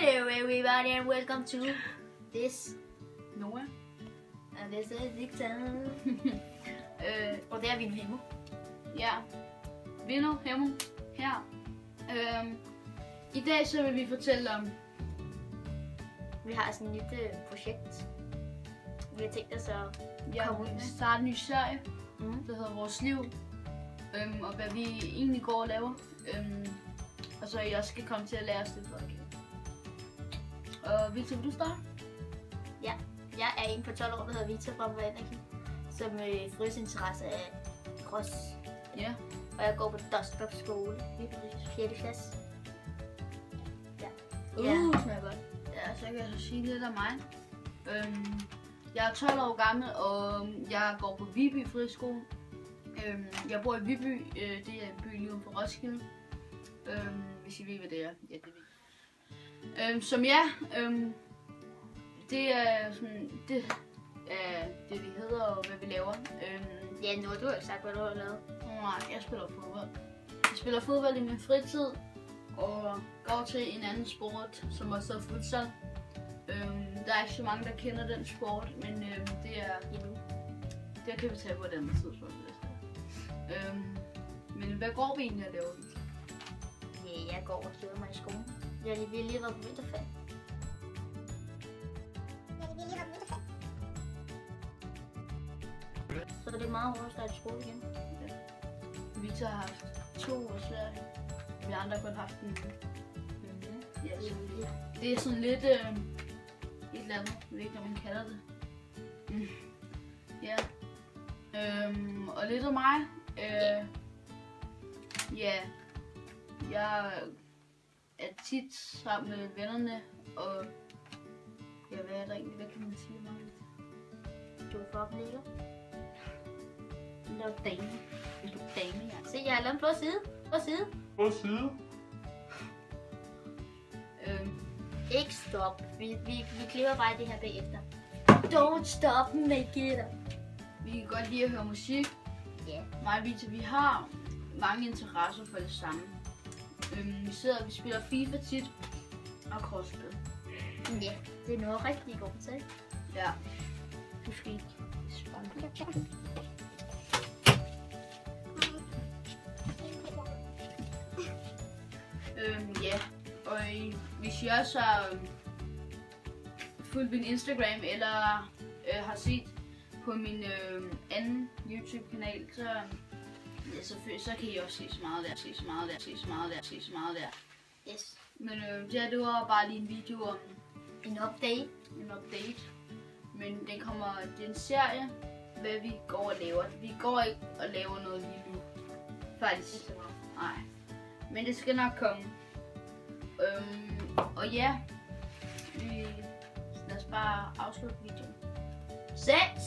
Hello everybody and welcome to this Noah. and this is Victor. Og det er Vino Hemo. Ja, Vino Hemo her. I dag så vil vi fortælle om... Vi har sådan et nyt projekt. Vi har tænkt os at komme ud med. Starte en ny serie, der hedder Vores Liv. Og hvad vi egentlig går og laver. Og så I også skal komme til at lære os det for at kende. Og Victor, vil du starte? Ja, jeg er en på 12 år, der hedder Victor fra Energi, som fritidsintéresse af cross. Ja. Og jeg går på Dustbop skole i 4. klasse. Ja. Smager godt. Ja, så kan jeg så sige lidt af mig. Jeg er 12 år gammel, og jeg går på Viby Friskole. Jeg bor i Viby, det er en by lige uden for Roskilde. Hvis I ved, hvad det er. Ja, det ved som ja, det er sådan, det er det vi hedder og hvad vi laver. Ja, nu har du ikke sagt, hvad du har lavet. Nej, jeg spiller fodbold. Jeg spiller fodbold i min fritid, og går til en anden sport, som også er futsal. Der er ikke så mange, der kender den sport, men det er endnu. Det kan vi tage på et andet tidspunkt. Men hvad går vi egentlig at lave? Ja, jeg går og keder mig i skolen. Vi har lige været på vinterferie. Så det er meget hårdt at starte skole igen. Ja. Victor har haft 2 år Sverige. Vi andre har kun haft en uge. Ja, så det er sådan lidt et eller andet. Jeg ved ikke, om man kalder det. Ja. Og lidt af mig. Ja. Jeg er tit sammen med vennerne, og ja, hvad er der egentlig? Hvad kan man sige om det? Du er foroplægger. Lov dame. Dame, ja. Se, jeg har lavet en blå side. På side. Ikke stop. Vi klipper bare det her bagefter. Don't stop, make it up. Vi kan godt lide at høre musik. Ja. Yeah. Mig og Victor, vi har mange interesser for det samme. Vi spiller FIFA tit og crossfit. Ja, det er noget rigtig godt til. Ja. Du skal ikke spille. Ja, og hvis I også har fulgt min Instagram eller har set på min anden YouTube-kanal, så kan I også se så meget der, Yes. Men det var bare lige en video om En update. Men det er en serie, hvad vi går og laver. Vi går ikke og laver noget lige nu, faktisk. Nej. Men det skal nok komme. Og ja, lad os bare afslutte videoen. 6